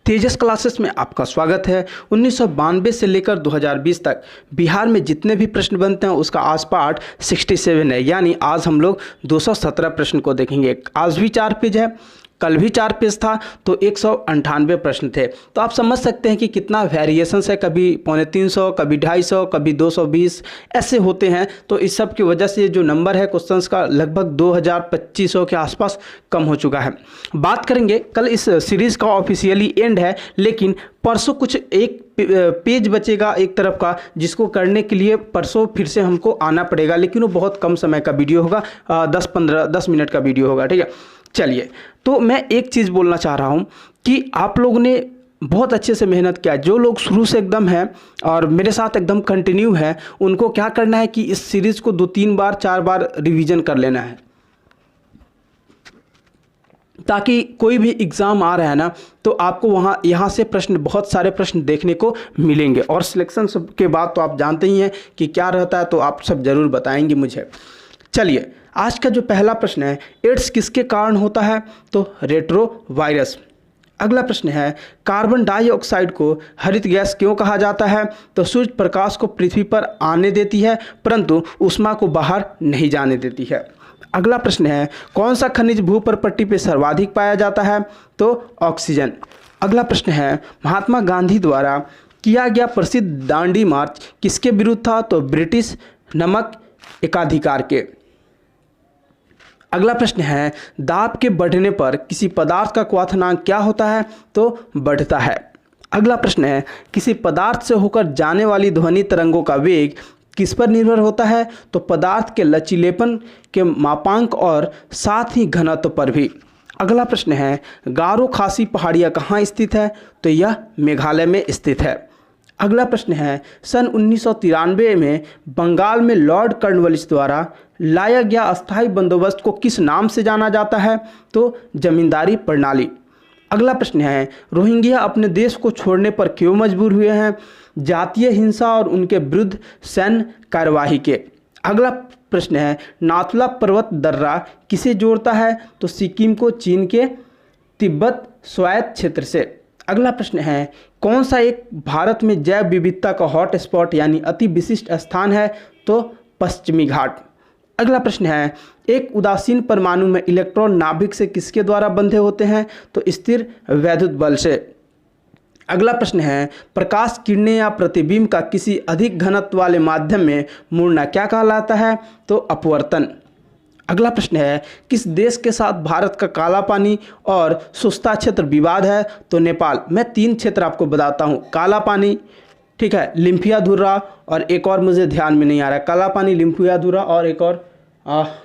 तेजस classes में आपका स्वागत है। 1992 से लेकर 2020 तक बिहार में जितने भी प्रश्न बनते हैं उसका आज पार्ट 67 है, यानी आज हम लोग 217 प्रश्न को देखेंगे। आज भी 4 पेज है, कल भी 4 पेज था, तो 198 प्रश्न थे। तो आप समझ सकते हैं कि कितना वेरिएशंस है, कभी 350, कभी 250, कभी 220 ऐसे होते हैं। तो इस सब की वजह से जो नंबर है क्वेश्चंस का लगभग 2000-2500 के आसपास कम हो चुका है। बात करेंगे, कल इस सीरीज़ का ऑफिशियली एंड है, लेकिन परसों कुछ एक पेज बचेगा एक तरफ का, जिसको करने के लिए परसों फिर से हमको आना पड़ेगा, लेकिन वो बहुत कम समय का वीडियो होगा, 10 मिनट का वीडियो होगा। ठीक है, चलिए। तो मैं एक चीज़ बोलना चाह रहा हूँ कि आप लोगों ने बहुत अच्छे से मेहनत किया। जो लोग शुरू से एकदम हैं और मेरे साथ एकदम कंटिन्यू है, उनको क्या करना है कि इस सीरीज़ को 2-3 बार 4 बार रिवीजन कर लेना है, ताकि कोई भी एग्ज़ाम आ रहा है ना, तो आपको यहाँ से बहुत सारे प्रश्न देखने को मिलेंगे। और सिलेक्शन के बाद तो आप जानते ही हैं कि क्या रहता है, तो आप सब ज़रूर बताएंगे मुझे। चलिए, आज का जो पहला प्रश्न है, एड्स किसके कारण होता है? तो रेट्रो वायरस। अगला प्रश्न है, कार्बन डाइऑक्साइड को हरित गैस क्यों कहा जाता है? तो सूर्य प्रकाश को पृथ्वी पर आने देती है, परंतु ऊष्मा को बाहर नहीं जाने देती है। अगला प्रश्न है, कौन सा खनिज भूपर्पट्टी पे सर्वाधिक पाया जाता है? तो ऑक्सीजन। अगला प्रश्न है, महात्मा गांधी द्वारा किया गया प्रसिद्ध दांडी मार्च किसके विरुद्ध था? तो ब्रिटिश नमक एकाधिकार के। अगला प्रश्न है, दाब के बढ़ने पर किसी पदार्थ का क्वथनांक क्या होता है? तो बढ़ता है। अगला प्रश्न है, किसी पदार्थ से होकर जाने वाली ध्वनि तरंगों का वेग किस पर निर्भर होता है? तो पदार्थ के लचीलेपन के मापांक और साथ ही घनत्व पर भी। अगला प्रश्न है, गारो खासी पहाड़ियाँ कहाँ स्थित है? तो यह मेघालय में स्थित है। अगला प्रश्न है, सन 1993 में बंगाल में लॉर्ड कॉर्नवालिस द्वारा लाया गया अस्थायी बंदोबस्त को किस नाम से जाना जाता है? तो जमींदारी प्रणाली। अगला प्रश्न है, रोहिंग्या अपने देश को छोड़ने पर क्यों मजबूर हुए हैं? जातीय हिंसा और उनके विरुद्ध सैन्य कार्यवाही के। अगला प्रश्न है, नाथुला पर्वत दर्रा किसे जोड़ता है? तो सिक्किम को चीन के तिब्बत स्वायत्त क्षेत्र से। अगला प्रश्न है, कौन सा एक भारत में जैव विविधता का हॉट स्पॉट यानी अति विशिष्ट स्थान है? तो पश्चिमी घाट। अगला प्रश्न है, एक उदासीन परमाणु में इलेक्ट्रॉन नाभिक से किसके द्वारा बंधे होते हैं? तो स्थिर वैद्युत बल से। अगला प्रश्न है, प्रकाश किरणें या प्रतिबिंब का किसी अधिक घनत्व वाले माध्यम में मुड़ना क्या कहलाता है? तो अपवर्तन। अगला प्रश्न है, किस देश के साथ भारत का काला पानी और सुस्ता क्षेत्र विवाद है? तो नेपाल। मैं 3 क्षेत्र आपको बताता हूँ, काला पानी, ठीक है, लिम्फियाधुरा और एक और मुझे ध्यान में नहीं आ रहा है, काला पानी, लिम्फियाधुरा और एक और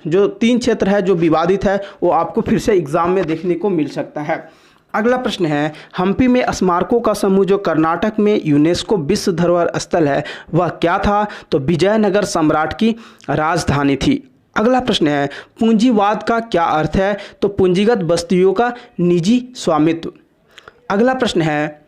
जो 3 क्षेत्र है जो विवादित है, वो आपको फिर से एग्जाम में देखने को मिल सकता है। अगला प्रश्न है, हम्पी में स्मारकों का समूह जो कर्नाटक में यूनेस्को विश्व धरोहर स्थल है, वह क्या था? तो विजयनगर सम्राट की राजधानी थी। अगला प्रश्न है, पूंजीवाद का क्या अर्थ है? तो पूंजीगत वस्तुओं का निजी स्वामित्व। अगला प्रश्न है,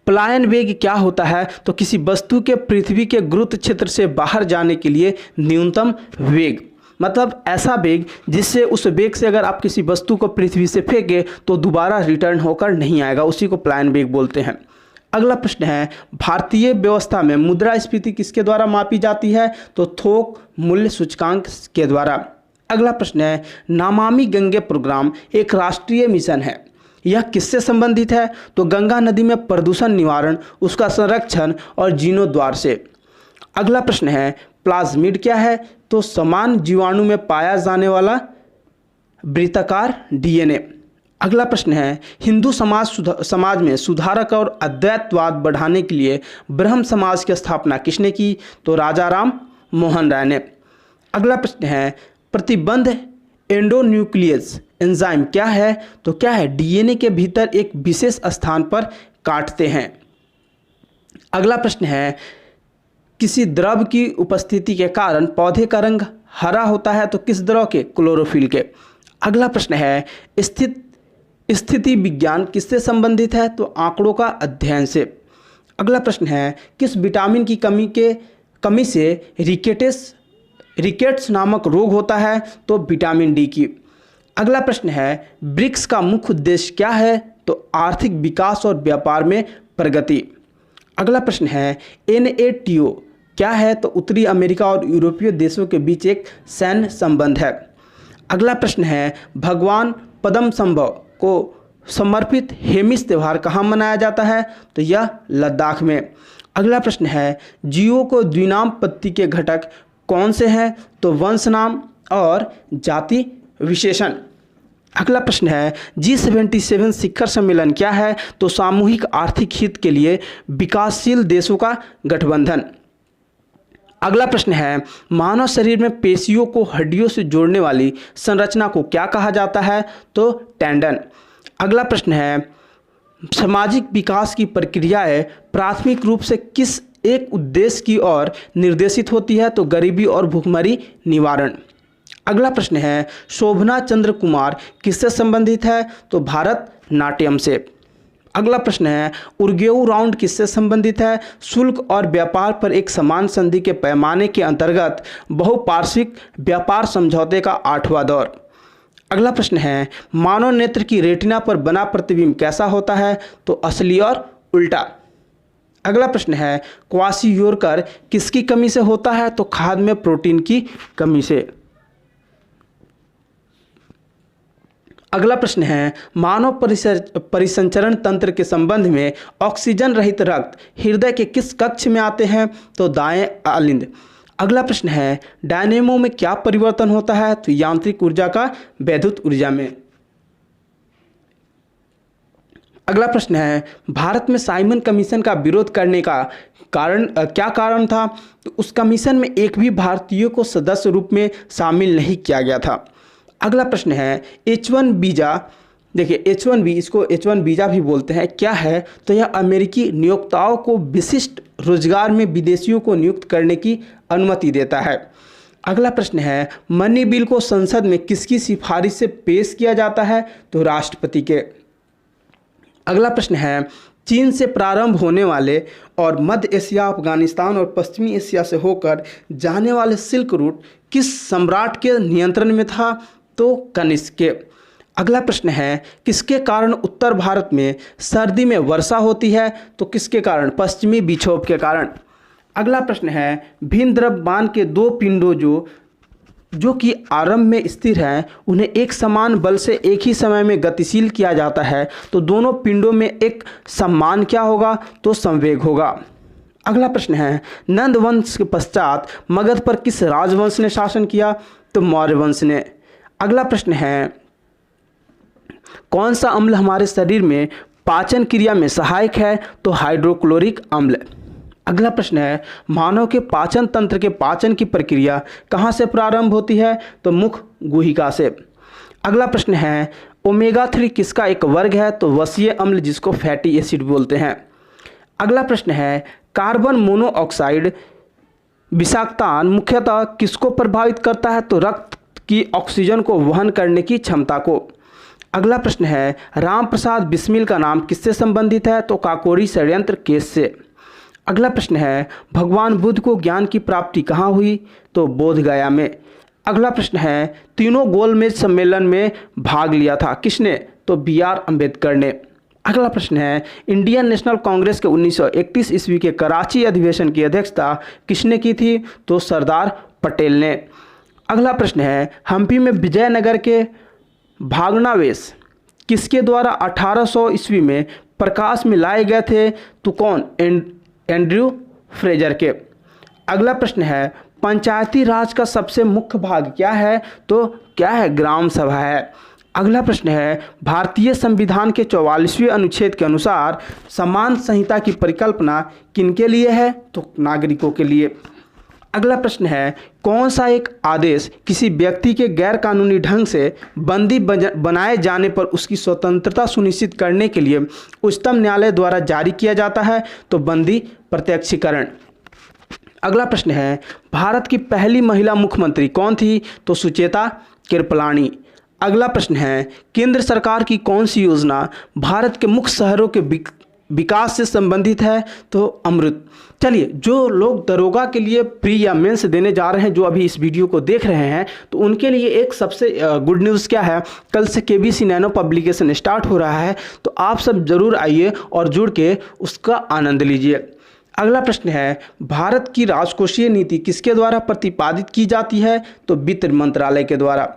पलायन वेग क्या होता है? तो किसी वस्तु के पृथ्वी के गुरुत्व क्षेत्र से बाहर जाने के लिए न्यूनतम वेग, मतलब ऐसा वेग जिससे उस वेग से अगर आप किसी वस्तु को पृथ्वी से फेंके तो दोबारा रिटर्न होकर नहीं आएगा, उसी को पलायन वेग बोलते हैं। अगला प्रश्न है, भारतीय व्यवस्था में मुद्रास्फीति किसके द्वारा मापी जाती है? तो थोक मूल्य सूचकांक के द्वारा। अगला प्रश्न है, नमामि गंगे प्रोग्राम एक राष्ट्रीय मिशन है, यह किससे संबंधित है? तो गंगा नदी में प्रदूषण निवारण, उसका संरक्षण और जीर्णोद्धार से। अगला प्रश्न है, प्लाज्मिड क्या है? तो समान जीवाणु में पाया जाने वाला वृत्ताकार डीएनए। अगला प्रश्न है, हिंदू समाज में सुधारक और अद्वैतवाद बढ़ाने के लिए ब्रह्म समाज की स्थापना किसने की? तो राजा राम मोहन राय ने। अगला प्रश्न है, प्रतिबंध एंडोन्यूक्लियस एंजाइम क्या है? तो क्या है? डीएनए के भीतर एक विशेष स्थान पर काटते हैं। अगला प्रश्न है, किसी द्रव की उपस्थिति के कारण पौधे का रंग हरा होता है, तो किस द्रव के? क्लोरोफिल के। अगला प्रश्न है, स्थिति विज्ञान किससे संबंधित है? तो आंकड़ों का अध्ययन से। अगला प्रश्न है, किस विटामिन की कमी से रिकेट्स नामक रोग होता है? तो विटामिन डी की। अगला प्रश्न है, ब्रिक्स का मुख्य उद्देश्य क्या है? तो आर्थिक विकास और व्यापार में प्रगति। अगला प्रश्न है NATO क्या है? तो उत्तरी अमेरिका और यूरोपीय देशों के बीच एक सैन्य संबंध है। अगला प्रश्न है भगवान पद्मनाभ को समर्पित हेमिस त्यौहार कहाँ मनाया जाता है? तो यह लद्दाख में। अगला प्रश्न है जीवों को द्विनाम पत्ती के घटक कौन से हैं? तो वंश नाम और जाति विशेषण। अगला प्रश्न है G77 शिखर सम्मेलन क्या है? तो सामूहिक आर्थिक हित के लिए विकासशील देशों का गठबंधन। अगला प्रश्न है मानव शरीर में पेशियों को हड्डियों से जोड़ने वाली संरचना को क्या कहा जाता है? तो टेंडन। अगला प्रश्न है सामाजिक विकास की प्रक्रियाएं प्राथमिक रूप से किस एक उद्देश्य की ओर निर्देशित होती है? तो गरीबी और भुखमरी निवारण। अगला प्रश्न है शोभना चंद्र कुमार किससे संबंधित है? तो भारत नाट्यम से। अगला प्रश्न है उर्गेऊ राउंड किससे संबंधित है? शुल्क और व्यापार पर एक समान संधि के पैमाने के अंतर्गत बहुपार्श्विक व्यापार समझौते का 8वां दौर। अगला प्रश्न है मानव नेत्र की रेटिना पर बना प्रतिबिंब कैसा होता है? तो असली और उल्टा। अगला प्रश्न है क्वासियोरकर किसकी कमी से होता है? तो खाद्य में प्रोटीन की कमी से। अगला प्रश्न है मानव परिसंचरण तंत्र के संबंध में ऑक्सीजन रहित रक्त हृदय के किस कक्ष में आते हैं? तो दाएं आलिंद। अगला प्रश्न है डायनेमो में क्या परिवर्तन होता है? तो यांत्रिक ऊर्जा का वैद्युत ऊर्जा में। अगला प्रश्न है भारत में साइमन कमीशन का विरोध करने का क्या कारण था? तो उस कमीशन में एक भी भारतीय को सदस्य रूप में शामिल नहीं किया गया था। अगला प्रश्न है H1 वीज़ा, देखिए H1B, इसको H1 वीज़ा भी बोलते हैं, क्या है? तो यह अमेरिकी नियोक्ताओं को विशिष्ट रोजगार में विदेशियों को नियुक्त करने की अनुमति देता है। अगला प्रश्न है मनी बिल को संसद में किसकी सिफारिश से पेश किया जाता है? तो राष्ट्रपति के। अगला प्रश्न है चीन से प्रारंभ होने वाले और मध्य एशिया, अफगानिस्तान और पश्चिमी एशिया से होकर जाने वाले सिल्क रूट किस सम्राट के नियंत्रण में था? तो कनिष्क के। अगला प्रश्न है किसके कारण उत्तर भारत में सर्दी में वर्षा होती है? तो किसके कारण? पश्चिमी विक्षोभ के कारण। अगला प्रश्न है भिन्न द्रव्यमान के दो पिंडों जो कि आरंभ में स्थिर हैं उन्हें एक समान बल से एक ही समय में गतिशील किया जाता है, तो दोनों पिंडों में एक समान क्या होगा? तो संवेग होगा। अगला प्रश्न है नंद वंश के पश्चात मगध पर किस राजवंश ने शासन किया? तो मौर्य वंश ने। अगला प्रश्न है कौन सा अम्ल हमारे शरीर में पाचन क्रिया में सहायक है? तो हाइड्रोक्लोरिक अम्ल। अगला प्रश्न है मानव के पाचन तंत्र के पाचन की प्रक्रिया कहाँ से प्रारंभ होती है? तो मुख गुहिका से। अगला प्रश्न है ओमेगा 3 किसका एक वर्ग है? तो वसीय अम्ल, जिसको फैटी एसिड बोलते हैं। अगला प्रश्न है कार्बन मोनोऑक्साइड विषाक्तान मुख्यतः किसको प्रभावित करता है? तो रक्त की ऑक्सीजन को वहन करने की क्षमता को। अगला प्रश्न है राम प्रसाद बिस्मिल का नाम किससे संबंधित है? तो काकोरी षड्यंत्र केस से। अगला प्रश्न है भगवान बुद्ध को ज्ञान की प्राप्ति कहाँ हुई? तो बोध गया में। अगला प्रश्न है तीनों गोलमेज सम्मेलन में भाग लिया था किसने? तो BR अम्बेडकर ने। अगला प्रश्न है इंडियन नेशनल कांग्रेस के 1931 ईस्वी के कराची अधिवेशन की अध्यक्षता किसने की थी? तो सरदार पटेल ने। अगला प्रश्न है हम्पी में विजयनगर के भागनावेश किसके द्वारा 1800 ईस्वी में प्रकाश में लाए गए थे? तो कौन? एंड्रयू फ्रेजर के। अगला प्रश्न है पंचायती राज का सबसे मुख्य भाग क्या है? तो क्या है? ग्राम सभा है। अगला प्रश्न है भारतीय संविधान के 44वें अनुच्छेद के अनुसार समान संहिता की परिकल्पना किनके लिए है? तो नागरिकों के लिए। अगला प्रश्न है कौन सा एक आदेश किसी व्यक्ति के गैर कानूनी ढंग से बंदी बनाए जाने पर उसकी स्वतंत्रता सुनिश्चित करने के लिए उच्चतम न्यायालय द्वारा जारी किया जाता है? तो बंदी प्रत्यक्षीकरण। अगला प्रश्न है भारत की पहली महिला मुख्यमंत्री कौन थी? तो सुचेता कृपलानी। अगला प्रश्न है केंद्र सरकार की कौन सी योजना भारत के मुख्य शहरों के विकास से संबंधित है तो अमृत। चलिए, जो लोग दरोगा के लिए प्री या मेंस देने जा रहे हैं, जो अभी इस वीडियो को देख रहे हैं, तो उनके लिए एक सबसे गुड न्यूज़ क्या है, कल से केबीसी नैनो पब्लिकेशन स्टार्ट हो रहा है, तो आप सब जरूर आइए और जुड़ के उसका आनंद लीजिए। अगला प्रश्न है, भारत की राजकोषीय नीति किसके द्वारा प्रतिपादित की जाती है, तो वित्त मंत्रालय के द्वारा।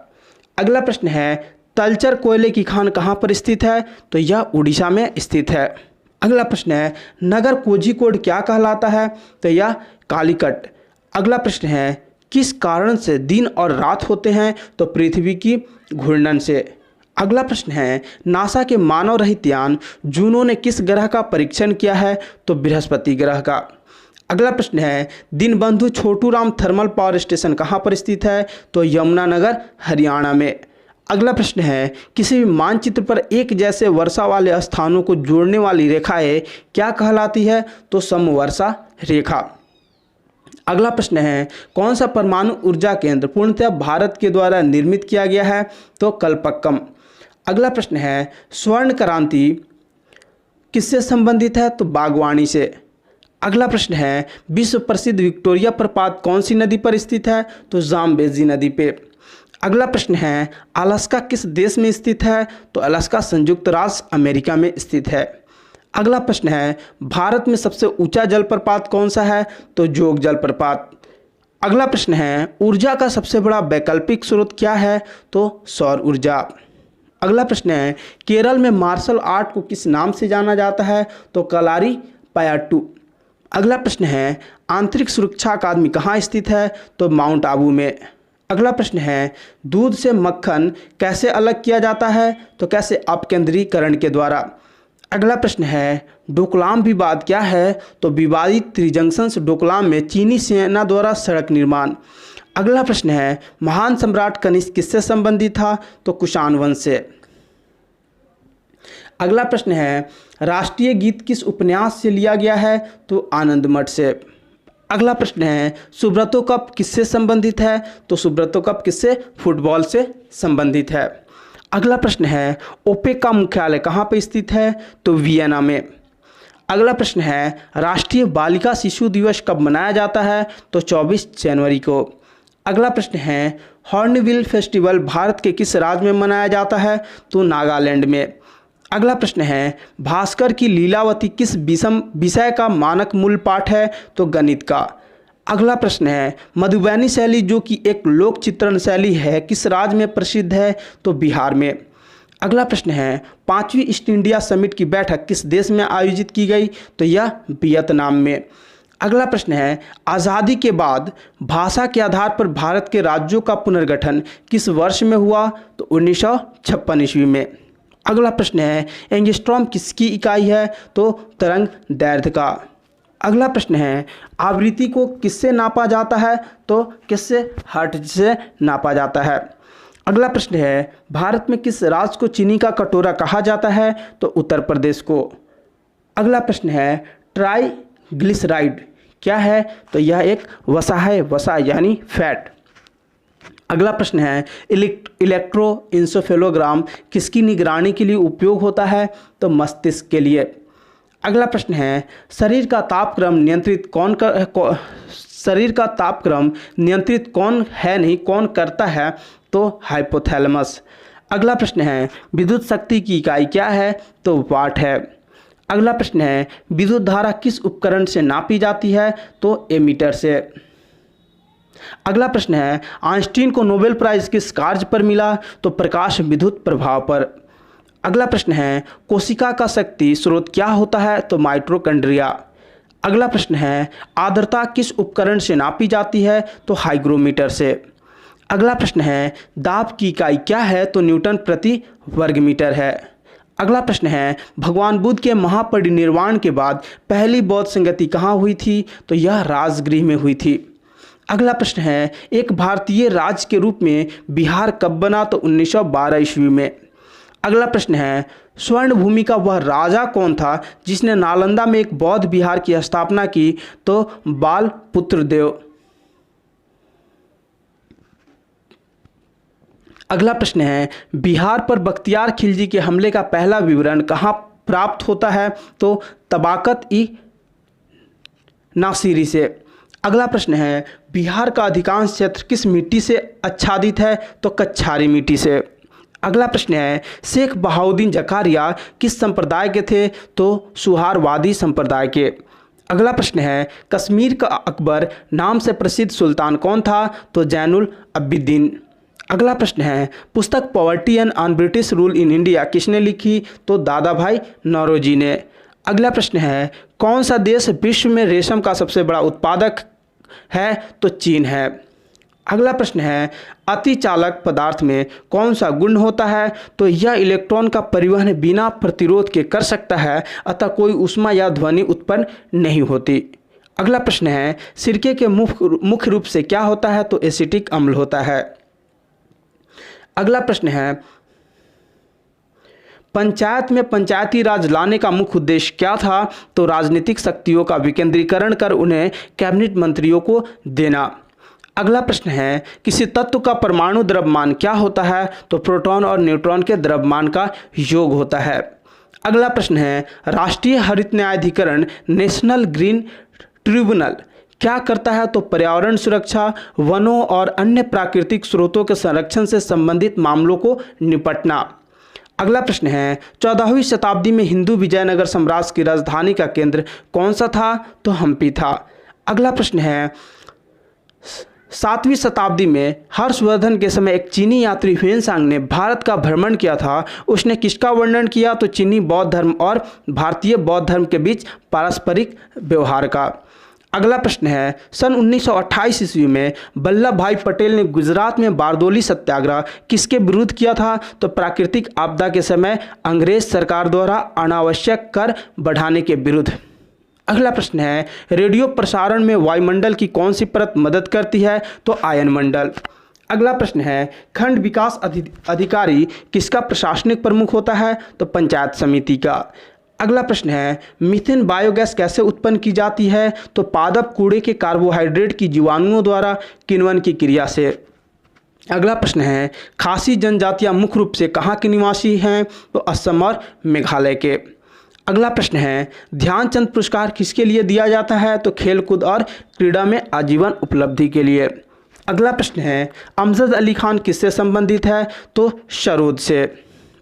अगला प्रश्न है, तलचर कोयले की खान कहाँ पर स्थित है, तो यह उड़ीसा में स्थित है। अगला प्रश्न है, नगर कोझिकोड क्या कहलाता है, तो यह कालीकट। अगला प्रश्न है, किस कारण से दिन और रात होते हैं, तो पृथ्वी की घूर्णन से। अगला प्रश्न है, नासा के मानव रहित यान जूनो ने किस ग्रह का परीक्षण किया है, तो बृहस्पति ग्रह का। अगला प्रश्न है, Deenbandhu Chhoturam thermal power station कहाँ पर स्थित है, तो यमुनानगर हरियाणा में। अगला प्रश्न है, किसी भी मानचित्र पर एक जैसे वर्षा वाले स्थानों को जोड़ने वाली रेखाएं क्या कहलाती है, तो समवर्षा रेखा। अगला प्रश्न है, कौन सा परमाणु ऊर्जा केंद्र पूर्णतः भारत के द्वारा निर्मित किया गया है, तो कलपक्कम। अगला प्रश्न है, स्वर्ण क्रांति किससे संबंधित है, तो बागवानी से। अगला प्रश्न है, विश्व प्रसिद्ध विक्टोरिया प्रपात कौन सी नदी पर स्थित है, तो जाम्बेजी नदी पे। अगला प्रश्न है, अलास्का किस देश में स्थित है, तो अलास्का संयुक्त राज्य अमेरिका में स्थित है। अगला प्रश्न है, भारत में सबसे ऊंचा जलप्रपात कौन सा है, तो जोग जलप्रपात। अगला प्रश्न है, ऊर्जा का सबसे बड़ा वैकल्पिक स्रोत क्या है, तो सौर ऊर्जा। अगला प्रश्न है, केरल में मार्शल आर्ट को किस नाम से जाना जाता है, तो कलारी पयट्टू। अगला प्रश्न है, आंतरिक सुरक्षा अकादमी कहाँ स्थित है, तो माउंट आबू में। अगला प्रश्न है, दूध से मक्खन कैसे अलग किया जाता है, तो कैसे अपकेंद्रीकरण के द्वारा। अगला प्रश्न है, डोकलाम विवाद क्या है, तो विवादित त्रिजंक्शन डोकलाम में चीनी सेना द्वारा सड़क निर्माण। अगला प्रश्न है, महान सम्राट कनिष्क किससे संबंधित था, तो कुषाण वंश से। अगला प्रश्न है, राष्ट्रीय गीत किस उपन्यास से लिया गया है, तो आनंद मठ से। अगला प्रश्न है, सुब्रतो कप किससे संबंधित है, तो सुब्रतो कप किससे, फुटबॉल से संबंधित है। अगला प्रश्न है, ओपेक का मुख्यालय कहाँ पर स्थित है, तो वियना में। अगला प्रश्न है, राष्ट्रीय बालिका शिशु दिवस कब मनाया जाता है, तो 24 जनवरी को। अगला प्रश्न है, हॉर्नबिल फेस्टिवल भारत के किस राज्य में मनाया जाता है, तो नागालैंड में। अगला प्रश्न है, भास्कर की लीलावती किस विषय का मानक मूल पाठ है, तो गणित का। अगला प्रश्न है, मधुबनी शैली जो कि एक लोक चित्रण शैली है किस राज्य में प्रसिद्ध है, तो बिहार में। अगला प्रश्न है, 5वीं ईस्ट इंडिया समिट की बैठक किस देश में आयोजित की गई, तो यह वियतनाम में। अगला प्रश्न है, आज़ादी के बाद भाषा के आधार पर भारत के राज्यों का पुनर्गठन किस वर्ष में हुआ, तो 1956 ईस्वी में। अगला प्रश्न है, एंगस्ट्रॉम किसकी इकाई है, तो तरंग दैर्ध्य का। अगला प्रश्न है, आवृत्ति को किससे नापा जाता है, तो किससे, हर्ट्ज से नापा जाता है। अगला प्रश्न है, भारत में किस राज्य को चीनी का कटोरा कहा जाता है, तो उत्तर प्रदेश को। अगला प्रश्न है, ट्राइग्लिसराइड क्या है, तो यह एक वसा है, वसा यानी फैट। अगला प्रश्न है, इलेक्ट्रोइंसेफेलोग्राम किसकी निगरानी के लिए उपयोग होता है, तो मस्तिष्क के लिए। अगला प्रश्न है, शरीर का तापक्रम नियंत्रित कौन है नहीं कौन करता है, तो हाइपोथैलेमस। अगला प्रश्न है, विद्युत शक्ति की इकाई क्या है, तो वाट है। अगला प्रश्न है, विद्युत धारा किस उपकरण से नापी जाती है, तो एमीटर से। अगला प्रश्न है, आइंस्टीन को नोबेल प्राइज किस कार्य पर मिला, तो प्रकाश विद्युत प्रभाव पर। अगला प्रश्न है, कोशिका का शक्ति स्रोत क्या होता है, तो माइटोकॉन्ड्रिया। अगला प्रश्न है, आर्द्रता किस उपकरण से नापी जाती है, तो हाइग्रोमीटर से। अगला प्रश्न है, दाब की इकाई क्या है, तो न्यूटन प्रति वर्ग मीटर है। अगला प्रश्न है, भगवान बुद्ध के महापरिनिर्वाण के बाद पहली बौद्ध संगति कहाँ हुई थी, तो यह राजगृह में हुई थी। अगला प्रश्न है, एक भारतीय राज्य के रूप में बिहार कब बना, तो 1912 ईस्वी में। अगला प्रश्न है, स्वर्ण भूमि का वह राजा कौन था जिसने नालंदा में एक बौद्ध विहार की स्थापना की, तो बालपुत्र देव। अगला प्रश्न है, बिहार पर बख्तियार खिलजी के हमले का पहला विवरण कहाँ प्राप्त होता है? तो तबाकत ई नासिरी से। अगला प्रश्न है, बिहार का अधिकांश क्षेत्र किस मिट्टी से आच्छादित है? तो कच्छारी मिट्टी से। अगला प्रश्न है, शेख बहाउद्दीन जकारिया किस संप्रदाय के थे? तो सुहारवादी संप्रदाय के। अगला प्रश्न है, कश्मीर का अकबर नाम से प्रसिद्ध सुल्तान कौन था? तो जैनुल अब्बिदीन। अगला प्रश्न है, पुस्तक poverty and on British rule in India किसने लिखी? तो दादा भाई नौरोजी ने। अगला प्रश्न है, कौन सा देश विश्व में रेशम का सबसे बड़ा उत्पादक है? तो चीन है। अगला प्रश्न है, अतिचालक पदार्थ में कौन सा गुण होता है? तो यह इलेक्ट्रॉन का परिवहन बिना प्रतिरोध के कर सकता है, अतः कोई ऊष्मा या ध्वनि उत्पन्न नहीं होती। अगला प्रश्न है, सिरके के मुख्य रूप से क्या होता है? तो एसिटिक अम्ल होता है। अगला प्रश्न है, पंचायत में पंचायती राज लाने का मुख्य उद्देश्य क्या था? तो राजनीतिक शक्तियों का विकेंद्रीकरण कर उन्हें कैबिनेट मंत्रियों को देना। अगला प्रश्न है, किसी तत्व का परमाणु द्रव्यमान क्या होता है? तो प्रोटॉन और न्यूट्रॉन के द्रव्यमान का योग होता है। अगला प्रश्न है, राष्ट्रीय हरित न्यायाधिकरण नेशनल ग्रीन ट्रिब्यूनल क्या करता है? तो पर्यावरण सुरक्षा, वनों और अन्य प्राकृतिक स्रोतों के संरक्षण से संबंधित मामलों को निपटना। अगला प्रश्न है, 14वीं शताब्दी में हिंदू विजयनगर साम्राज्य की राजधानी का केंद्र कौन सा था? तो हम्पी था। अगला प्रश्न है, 7वीं शताब्दी में हर्षवर्धन के समय एक चीनी यात्री ह्वेनसांग ने भारत का भ्रमण किया था। उसने किसका वर्णन किया? तो चीनी बौद्ध धर्म और भारतीय बौद्ध धर्म के बीच पारस्परिक व्यवहार का। अगला प्रश्न है, सन 1928 ईस्वी में वल्लभ भाई पटेल ने गुजरात में बारदोली सत्याग्रह किसके विरुद्ध किया था? तो प्राकृतिक आपदा के समय अंग्रेज सरकार द्वारा अनावश्यक कर बढ़ाने के विरुद्ध। अगला प्रश्न है, रेडियो प्रसारण में वायुमंडल की कौन सी परत मदद करती है? तो आयन मंडल। अगला प्रश्न है, खंड विकास अधिकारी किसका प्रशासनिक प्रमुख होता है? तो पंचायत समिति का। अगला प्रश्न है, मीथेन बायोगैस कैसे उत्पन्न की जाती है? तो पादप कूड़े के कार्बोहाइड्रेट की जीवाणुओं द्वारा किण्वन की क्रिया से। अगला प्रश्न है, खासी जनजातियां मुख्य रूप से कहाँ के निवासी हैं? तो असम और मेघालय के। अगला प्रश्न है, ध्यानचंद पुरस्कार किसके लिए दिया जाता है? तो खेलकूद और क्रीड़ा में आजीवन उपलब्धि के लिए। अगला प्रश्न है, अमजद अली खान किससे संबंधित है? तो सरोद से।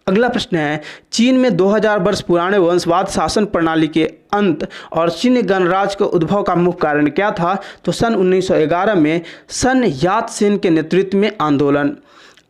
अगला प्रश्न है, चीन में 2000 वर्ष पुराने वंशवाद शासन प्रणाली के अंत और चीन गणराज्य के उद्भव का मुख्य कारण क्या था? तो सन 1911 में सन यात सेन के नेतृत्व में आंदोलन।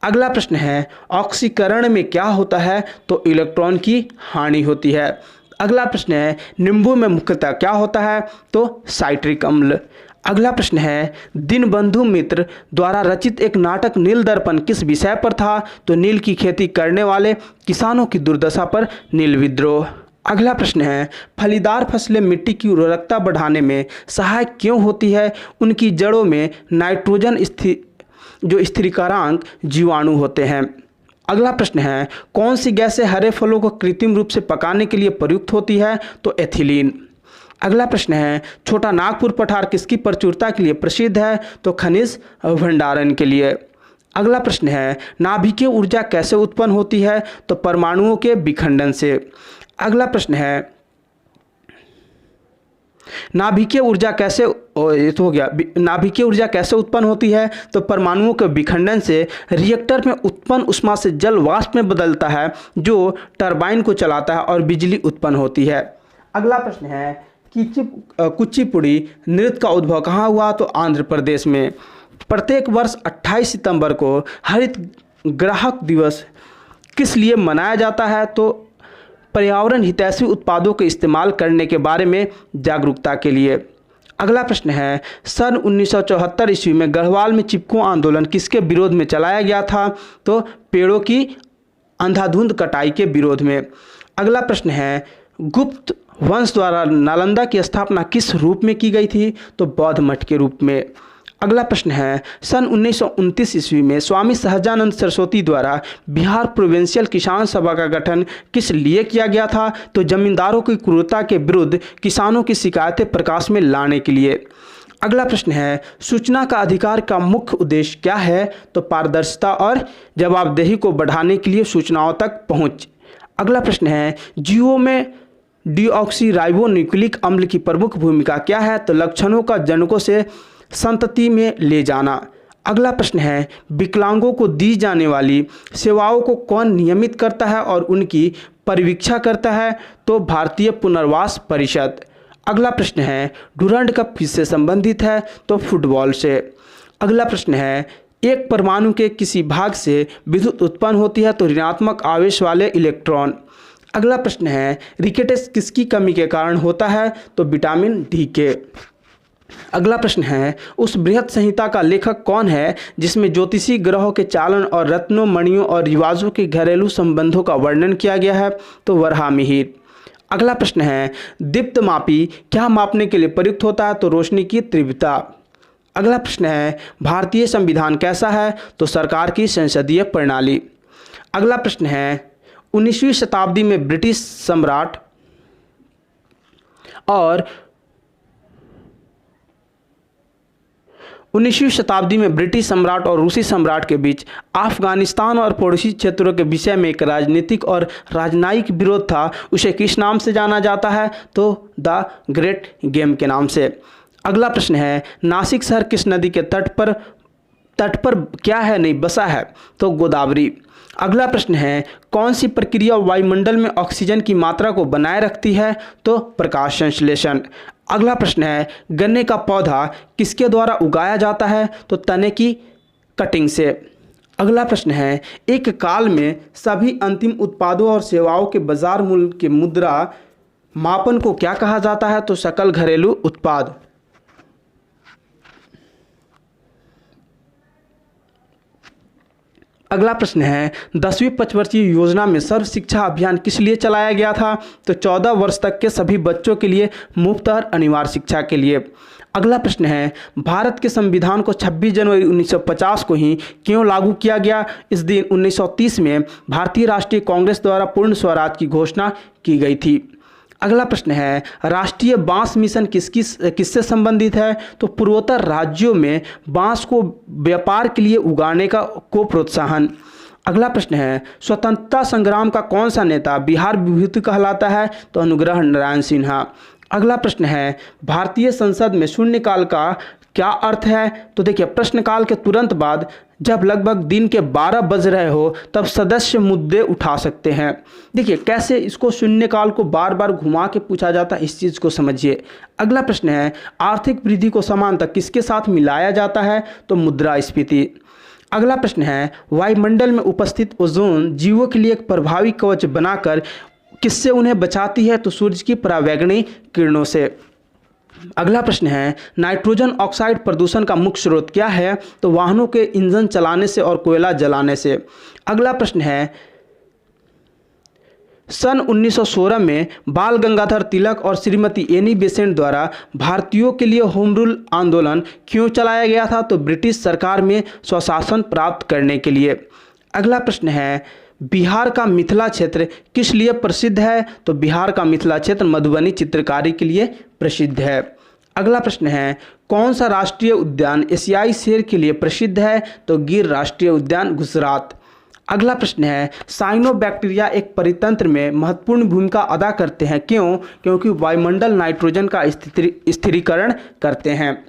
अगला प्रश्न है, ऑक्सीकरण में क्या होता है? तो इलेक्ट्रॉन की हानि होती है। अगला प्रश्न है, नींबू में मुख्यतः क्या होता है? तो साइट्रिक अम्ल। अगला प्रश्न है, दीनबंधु मित्र द्वारा रचित एक नाटक नील दर्पण किस विषय पर था? तो नील की खेती करने वाले किसानों की दुर्दशा पर नील विद्रोह। अगला प्रश्न है, फलीदार फसलें मिट्टी की उर्वरकता बढ़ाने में सहायक क्यों होती है? उनकी जड़ों में नाइट्रोजन स्थिरीकरांक जीवाणु होते हैं। अगला प्रश्न है, कौन सी गैसें हरे फलों को कृत्रिम रूप से पकाने के लिए प्रयुक्त होती है? तो एथिलीन। अगला प्रश्न है, छोटा नागपुर पठार किसकी प्रचुरता के लिए प्रसिद्ध है? तो खनिज भंडारण के लिए। अगला प्रश्न है, नाभिकीय ऊर्जा कैसे उत्पन्न होती है? तो परमाणुओं के विखंडन से। अगला प्रश्न है, नाभिकीय ऊर्जा कैसे नाभिकीय ऊर्जा कैसे उत्पन्न होती है? तो परमाणुओं के विखंडन से। रिएक्टर में उत्पन्न ऊष्मा से जल वाष्प में बदलता है जो टरबाइन को चलाता है और बिजली उत्पन्न होती है। अगला प्रश्न है, कुचिपुड़ी नृत्य का उद्भव कहाँ हुआ? तो आंध्र प्रदेश में। प्रत्येक वर्ष 28 सितंबर को हरित ग्राहक दिवस किस लिए मनाया जाता है? तो पर्यावरण हितैषी उत्पादों के इस्तेमाल करने के बारे में जागरूकता के लिए। अगला प्रश्न है, सन 1974 ईस्वी में गढ़वाल में चिपको आंदोलन किसके विरोध में चलाया गया था? तो पेड़ों की अंधाधुंध कटाई के विरोध में। अगला प्रश्न है, गुप्त वंश द्वारा नालंदा की स्थापना किस रूप में की गई थी? तो बौद्ध मठ के रूप में। अगला प्रश्न है, सन 1929 ईस्वी में स्वामी सहजानंद सरस्वती द्वारा बिहार प्रोविंशियल किसान सभा का गठन किस लिए किया गया था? तो जमींदारों की क्रूरता के विरुद्ध किसानों की शिकायतें प्रकाश में लाने के लिए। अगला प्रश्न है, सूचना का अधिकार का मुख्य उद्देश्य क्या है? तो पारदर्शिता और जवाबदेही को बढ़ाने के लिए सूचनाओं तक पहुँच। अगला प्रश्न है जीवों में डीऑक्सीराइबोन्यूक्लिक अम्ल की प्रमुख भूमिका क्या है? तो लक्षणों का जनकों से संतति में ले जाना। अगला प्रश्न है विकलांगों को दी जाने वाली सेवाओं को कौन नियमित करता है और उनकी परिवीक्षा करता है? तो भारतीय पुनर्वास परिषद। अगला प्रश्न है डुरंड कप किससे संबंधित है? तो फुटबॉल से। अगला प्रश्न है एक परमाणु के किसी भाग से विद्युत उत्पन्न होती है? तो ऋणात्मक आवेश वाले इलेक्ट्रॉन। अगला प्रश्न है रिकेट्स किसकी कमी के कारण होता है? तो विटामिन डी के। अगला प्रश्न है उस बृहत संहिता का लेखक कौन है जिसमें ज्योतिषी ग्रहों के चालन और रत्नों मणियों और रिवाजों के घरेलू संबंधों का वर्णन किया गया है? तो वराहमिहिर। अगला प्रश्न है दीप्तमापी क्या मापने के लिए प्रयुक्त होता है? तो रोशनी की तीव्रता। अगला प्रश्न है भारतीय संविधान कैसा है? तो सरकार की संसदीय प्रणाली। अगला प्रश्न है 19वीं शताब्दी में ब्रिटिश सम्राट और 19वीं शताब्दी में ब्रिटिश सम्राट और रूसी सम्राट के बीच अफगानिस्तान और पड़ोसी क्षेत्रों के विषय में एक राजनीतिक और राजनयिक विरोध था। उसे किस नाम से जाना जाता है? तो द ग्रेट गेम के नाम से। अगला प्रश्न है नासिक शहर किस नदी के तट पर क्या है नहीं बसा है? तो गोदावरी। अगला प्रश्न है कौन सी प्रक्रिया वायुमंडल में ऑक्सीजन की मात्रा को बनाए रखती है? तो प्रकाश संश्लेषण। अगला प्रश्न है गन्ने का पौधा किसके द्वारा उगाया जाता है? तो तने की कटिंग से। अगला प्रश्न है एक काल में सभी अंतिम उत्पादों और सेवाओं के बाजार मूल्य के मुद्रा मापन को क्या कहा जाता है? तो सकल घरेलू उत्पाद। अगला प्रश्न है 10वीं पंचवर्षीय योजना में सर्व शिक्षा अभियान किस लिए चलाया गया था? तो 14 वर्ष तक के सभी बच्चों के लिए मुफ्त और अनिवार्य शिक्षा के लिए। अगला प्रश्न है भारत के संविधान को 26 जनवरी 1950 को ही क्यों लागू किया गया? इस दिन 1930 में भारतीय राष्ट्रीय कांग्रेस द्वारा पूर्ण स्वराज की घोषणा की गई थी। अगला प्रश्न है राष्ट्रीय बांस मिशन किससे संबंधित है? तो पूर्वोत्तर राज्यों में बांस को व्यापार के लिए उगाने को प्रोत्साहन। अगला प्रश्न है स्वतंत्रता संग्राम का कौन सा नेता बिहार विभूति कहलाता है? तो अनुग्रह नारायण सिन्हा। अगला प्रश्न है भारतीय संसद में शून्यकाल का क्या अर्थ है? तो देखिए प्रश्नकाल के तुरंत बाद जब लगभग दिन के 12 बज रहे हो तब सदस्य मुद्दे उठा सकते हैं। देखिए कैसे इसको शून्यकाल को बार बार घुमा के पूछा जाता है, इस चीज़ को समझिए। अगला प्रश्न है आर्थिक वृद्धि को समानता किसके साथ मिलाया जाता है? तो मुद्रास्फीति। अगला प्रश्न है वायुमंडल में उपस्थित ओजोन जीवों के लिए एक प्रभावी कवच बनाकर किससे उन्हें बचाती है? तो सूर्य की परावैंगनी किरणों से। अगला प्रश्न है नाइट्रोजन ऑक्साइड प्रदूषण का मुख्य स्रोत क्या है? तो वाहनों के इंजन चलाने से और कोयला जलाने से। अगला प्रश्न है सन 1916 में बाल गंगाधर तिलक और श्रीमती एनी बेसेंट द्वारा भारतीयों के लिए होम रूल आंदोलन क्यों चलाया गया था? तो ब्रिटिश सरकार में स्वशासन प्राप्त करने के लिए। अगला प्रश्न है बिहार का मिथिला क्षेत्र किस लिए प्रसिद्ध है? तो बिहार का मिथिला क्षेत्र मधुबनी चित्रकारी के लिए प्रसिद्ध है। अगला प्रश्न है कौन सा राष्ट्रीय उद्यान एशियाई शेर के लिए प्रसिद्ध है? तो गिर राष्ट्रीय उद्यान गुजरात। अगला प्रश्न है साइनोबैक्टीरिया एक परितंत्र में महत्वपूर्ण भूमिका अदा करते हैं, क्यों? क्योंकि वायुमंडल नाइट्रोजन का स्थिरीकरण करते हैं।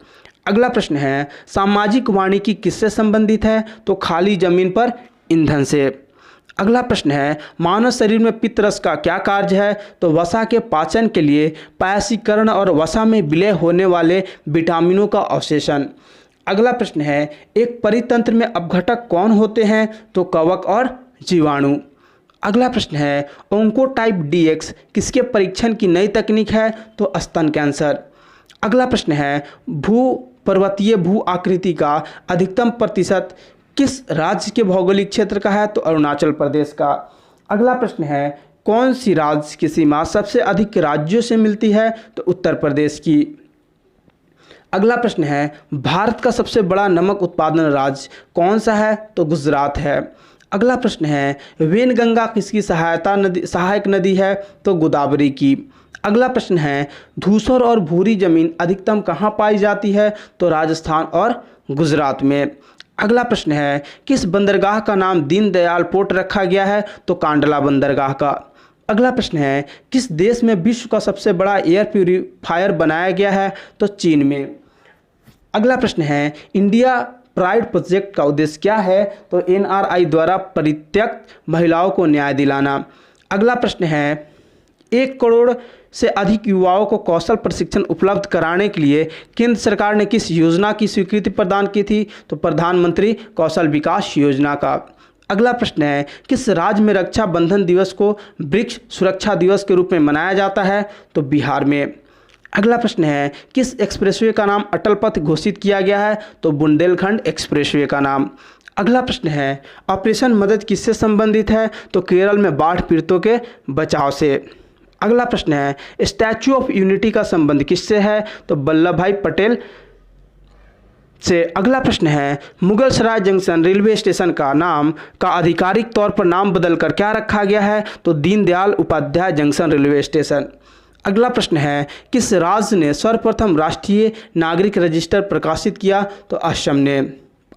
अगला प्रश्न है सामाजिक वानिकी किससे संबंधित है? तो खाली जमीन पर ईंधन से। अगला प्रश्न है मानव शरीर में पित्तरस का क्या कार्य है? तो वसा के पाचन के लिए पायसीकरण और वसा में विलय होने वाले विटामिनों का अवशेषण। अगला प्रश्न है एक परितंत्र में अपघटक कौन होते हैं? तो कवक और जीवाणु। अगला प्रश्न है ओंकोटाइप DX किसके परीक्षण की नई तकनीक है? तो स्तन कैंसर। अगला प्रश्न है पर्वतीय भू आकृति का अधिकतम प्रतिशत किस राज्य के भौगोलिक क्षेत्र का है? तो अरुणाचल प्रदेश का। अगला प्रश्न है कौन सी राज्य की सीमा सबसे अधिक राज्यों से मिलती है? तो उत्तर प्रदेश की। अगला प्रश्न है भारत का सबसे बड़ा नमक उत्पादन राज्य कौन सा है? तो गुजरात है। अगला प्रश्न है वेनगंगा किसकी सहायक नदी है? तो गोदावरी की। अगला प्रश्न है धूसर और भूरी जमीन अधिकतम कहाँ पाई जाती है? तो राजस्थान और गुजरात में। अगला प्रश्न है किस बंदरगाह का नाम दीनदयाल पोर्ट रखा गया है? तो कांडला बंदरगाह का। अगला प्रश्न है, किस देश में विश्व का सबसे बड़ा एयर प्यूरीफायर बनाया गया है? तो चीन में। अगला प्रश्न है, इंडिया प्राइड प्रोजेक्ट का उद्देश्य क्या है? तो NRI द्वारा परित्यक्त महिलाओं को न्याय दिलाना। अगला प्रश्न है, 1 करोड़ से अधिक युवाओं को कौशल प्रशिक्षण उपलब्ध कराने के लिए केंद्र सरकार ने किस योजना की स्वीकृति प्रदान की थी? तो प्रधानमंत्री कौशल विकास योजना का। अगला प्रश्न है, किस राज्य में रक्षा बंधन दिवस को वृक्ष सुरक्षा दिवस के रूप में मनाया जाता है? तो बिहार में। अगला प्रश्न है, किस एक्सप्रेसवे का नाम अटल पथ घोषित किया गया है? तो बुंदेलखंड एक्सप्रेसवे का नाम। अगला प्रश्न है, ऑपरेशन मदद किससे संबंधित है? तो केरल में बाढ़ पीड़ितों के बचाव से। अगला प्रश्न है, स्टैच्यू ऑफ यूनिटी का संबंध किससे है? तो वल्लभ भाई पटेल से। अगला प्रश्न है, मुगल सराय जंक्शन रेलवे स्टेशन का नाम का आधिकारिक तौर पर नाम बदलकर क्या रखा गया है? तो Deendayal Upadhyay junction railway station. अगला प्रश्न है, किस राज्य ने सर्वप्रथम राष्ट्रीय नागरिक रजिस्टर प्रकाशित किया? तो असम ने।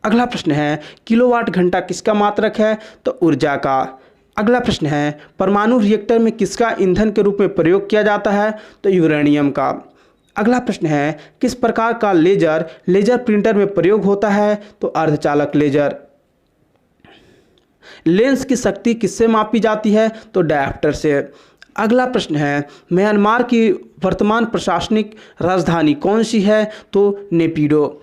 अगला प्रश्न है, किलोवाट घंटा किसका मात्रक है? तो ऊर्जा का। अगला प्रश्न है, परमाणु रिएक्टर में किसका ईंधन के रूप में प्रयोग किया जाता है? तो यूरेनियम का। अगला प्रश्न है, किस प्रकार का लेजर प्रिंटर में प्रयोग होता है? तो अर्धचालक लेजर। लेंस की शक्ति किससे मापी जाती है? तो डायोप्टर से। अगला प्रश्न है, म्यांमार की वर्तमान प्रशासनिक राजधानी कौन सी है? तो नेपिडो।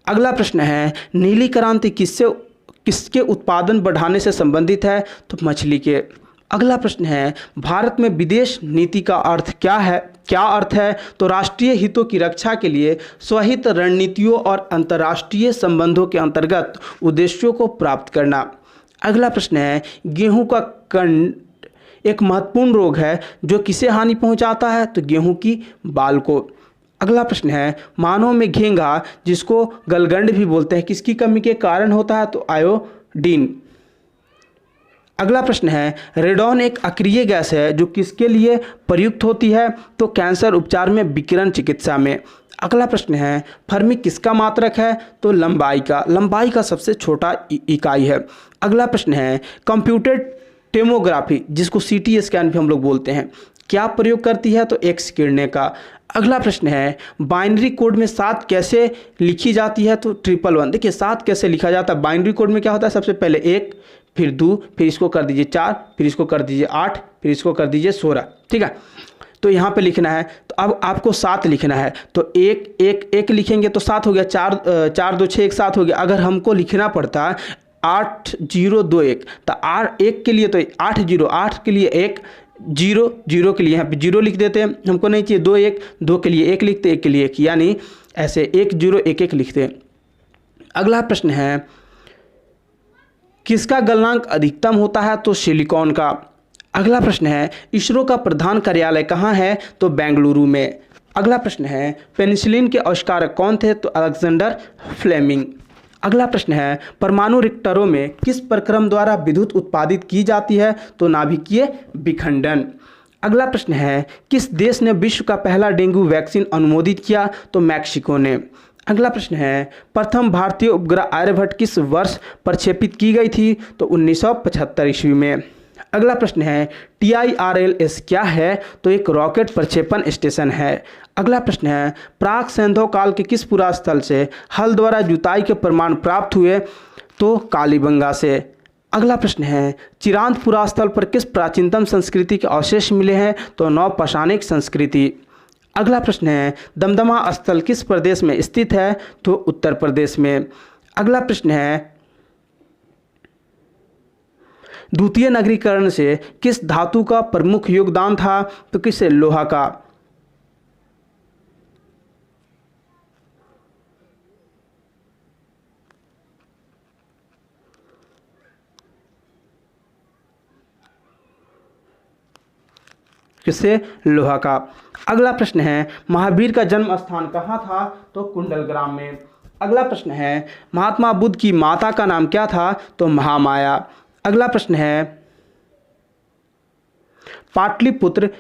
अगला प्रश्न है, नीली क्रांति किसके उत्पादन बढ़ाने से संबंधित है? तो मछली के। अगला प्रश्न है, भारत में विदेश नीति का अर्थ क्या है? तो राष्ट्रीय हितों की रक्षा के लिए स्वहित रणनीतियों और अंतर्राष्ट्रीय संबंधों के अंतर्गत उद्देश्यों को प्राप्त करना। अगला प्रश्न है, गेहूं का कंड एक महत्वपूर्ण रोग है जो किसे हानि पहुंचाता है? तो गेहूं की बाल को। अगला प्रश्न है, मानव में घेंघा जिसको गलगंड भी बोलते हैं किसकी कमी के कारण होता है? तो आयोडीन। अगला प्रश्न है, रेडॉन एक अक्रिय गैस है जो किसके लिए प्रयुक्त होती है? तो कैंसर उपचार में, विकिरण चिकित्सा में। अगला प्रश्न है, फर्मी किसका मात्रक है? तो लंबाई का सबसे छोटा इकाई है। अगला प्रश्न है, कंप्यूटर टेमोग्राफी जिसको CT स्कैन भी हम लोग बोलते हैं क्या प्रयोग करती है? तो एक्स किरणें का। अगला प्रश्न है, बाइनरी कोड में 7 कैसे लिखी जाती है? तो 111। देखिए 7 कैसे लिखा जाता है बाइनरी कोड में, क्या होता है? सबसे पहले 1, फिर 2, फिर इसको कर दीजिए 4, फिर इसको कर दीजिए 8, फिर इसको कर दीजिए 16। ठीक है, तो यहाँ पे लिखना है। तो अब आपको 7 लिखना है, तो 1 लिखेंगे तो 7 हो गया, 4 2 6 1 7 हो गया। अगर हमको लिखना पड़ता 8 0 2 1, तो 1 के लिए तो 8 0, 8 के लिए 1, 0 0 के लिए यहाँ पे 0 लिख देते हैं, हमको नहीं चाहिए 2 1, 2 के लिए 1 लिखते, 1 के लिए 1, यानी ऐसे 1 0 1 1 लिखते हैं। अगला प्रश्न है, किसका गलनांक अधिकतम होता है? तो सिलिकॉन का। अगला प्रश्न है, इसरो का प्रधान कार्यालय कहाँ है? तो बेंगलुरु में। अगला प्रश्न है, पेनिसिलिन के आविष्कारक कौन थे? तो अलेक्जेंडर फ्लेमिंग। अगला प्रश्न है, परमाणु रिएक्टरों में किस प्रक्रम द्वारा विद्युत उत्पादित की जाती है? तो नाभिकीय विखंडन। अगला प्रश्न है, किस देश ने विश्व का पहला डेंगू वैक्सीन अनुमोदित किया? तो मैक्सिको ने। अगला प्रश्न है, प्रथम भारतीय उपग्रह आर्यभट्ट किस वर्ष प्रक्षेपित की गई थी? तो 1975 ईस्वी में। अगला प्रश्न है, TIRLS क्या है? तो एक रॉकेट प्रक्षेपण स्टेशन है। अगला प्रश्न है, प्राक सैंधव काल के किस पुरास्थल से हल द्वारा जुताई के प्रमाण प्राप्त हुए? तो कालीबंगा से। अगला प्रश्न है, चिरांद पुरास्थल पर किस प्राचीनतम संस्कृति के अवशेष मिले हैं? तो नवपाषाणिक संस्कृति। अगला प्रश्न है, दमदमा स्थल किस प्रदेश में स्थित है? तो उत्तर प्रदेश में। अगला प्रश्न है, द्वितीय नगरीकरण से किस धातु का प्रमुख योगदान था? तो किससे? लोहा का। किससे? लोहा का। अगला प्रश्न है, महावीर का जन्म स्थान कहाँ था? तो कुंडलग्राम में। अगला प्रश्न है, महात्मा बुद्ध की माता का नाम क्या था? तो महामाया। अगला प्रश्न है, पाटलिपुत्र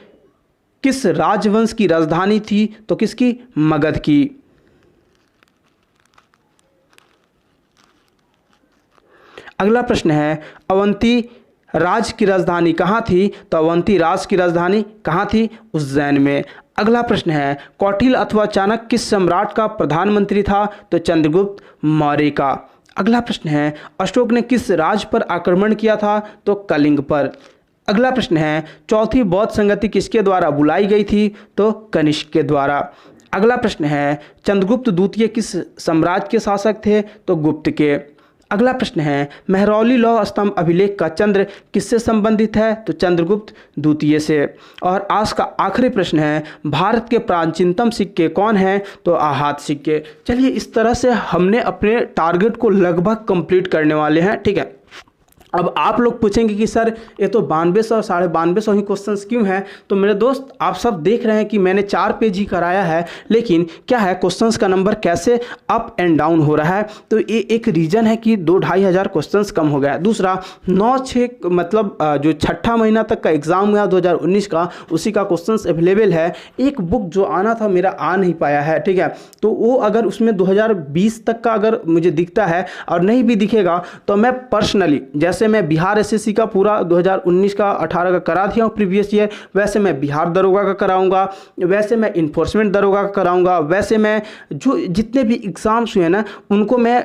किस राजवंश की राजधानी थी? तो किसकी? मगध की। अगला प्रश्न है, अवंती राज्य की राजधानी कहाँ थी? तो अवंती राज्य की राजधानी कहाँ थी? उज्जैन में। अगला प्रश्न है, कौटिल्य अथवा चाणक्य किस सम्राट का प्रधानमंत्री था? तो चंद्रगुप्त मौर्य का। अगला प्रश्न है, अशोक ने किस राज्य पर आक्रमण किया था? तो कलिंग पर। अगला प्रश्न है, चौथी बौद्ध संगति किसके द्वारा बुलाई गई थी? तो कनिष्क के द्वारा। अगला प्रश्न है, चंद्रगुप्त द्वितीय किस साम्राज्य के शासक थे? तो गुप्त के। अगला प्रश्न है, महरौली लौह स्तंभ अभिलेख का चंद्र किससे संबंधित है? तो चंद्रगुप्त द्वितीय से। और आज का आखिरी प्रश्न है, भारत के प्राचीनतम सिक्के कौन हैं? तो आहात सिक्के। चलिए, इस तरह से हमने अपने टारगेट को लगभग कंप्लीट करने वाले हैं। ठीक है, अब आप लोग पूछेंगे कि सर ये तो 9200 और 9250 ही क्वेश्चंस क्यों हैं? तो मेरे दोस्त, आप सब देख रहे हैं कि मैंने 4 पेज ही कराया है, लेकिन क्या है, क्वेश्चंस का नंबर कैसे अप एंड डाउन हो रहा है। तो ये एक रीज़न है कि 2-2.5 हज़ार क्वेश्चंस कम हो गया। दूसरा, 9-6 मतलब जो छठा महीना तक का एग्ज़ाम हुआ 2019 का, उसी का क्वेश्चंस अवेलेबल है। एक बुक जो आना था मेरा आ नहीं पाया है। ठीक है, तो वो अगर उसमें 2020 तक का अगर मुझे दिखता है और नहीं भी दिखेगा तो मैं पर्सनली, जैसे मैं बिहार एसएससी का पूरा 2019 का 18 का करा दिया हूँ प्रीवियस ईयर, वैसे मैं बिहार दरोगा का कराऊंगा, वैसे मैं इन्फोर्समेंट दरोगा का कराऊंगा, वैसे मैं जो जितने भी एग्जाम्स हुए हैं ना उनको मैं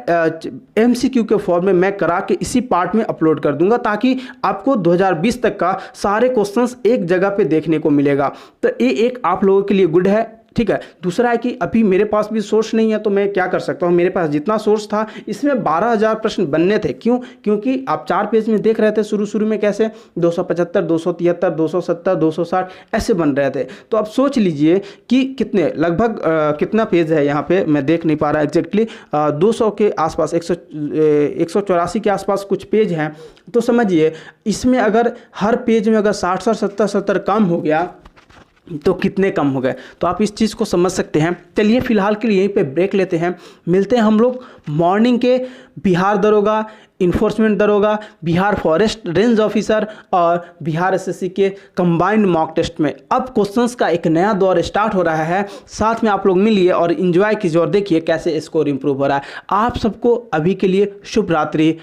एमसीक्यू के फॉर्म में मैं करा के इसी पार्ट में अपलोड कर दूंगा, ताकि आपको 2020 तक का सारे क्वेश्चंस एक जगह पे देखने को मिलेगा। तो ये एक आप लोगों के लिए गुड है। ठीक है, दूसरा है कि अभी मेरे पास भी सोर्स नहीं है, तो मैं क्या कर सकता हूँ, मेरे पास जितना सोर्स था इसमें 12,000 प्रश्न बनने थे। क्यों? क्योंकि आप 4 पेज में देख रहे थे शुरू में कैसे 275, 273, 270, 260 ऐसे बन रहे थे। तो अब सोच लीजिए कि कितने लगभग कितना पेज है, यहाँ पे मैं देख नहीं पा रहा एग्जैक्टली, 200 के आसपास, 184 के आसपास कुछ पेज हैं। तो समझिए, इसमें अगर हर पेज में अगर 60, 70 कम हो गया तो कितने कम हो गए, तो आप इस चीज़ को समझ सकते हैं। चलिए, फिलहाल के लिए यहीं पे ब्रेक लेते हैं। मिलते हैं हम लोग मॉर्निंग के बिहार दरोगा, इन्फोर्समेंट दरोगा, बिहार फॉरेस्ट रेंज ऑफिसर और बिहार एसएससी के कंबाइंड मॉक टेस्ट में। अब क्वेश्चंस का एक नया दौर स्टार्ट हो रहा है, साथ में आप लोग मिलिए और एंजॉय कीजिए और देखिए कैसे स्कोर इंप्रूव हो रहा है। आप सबको अभी के लिए शुभ रात्रि।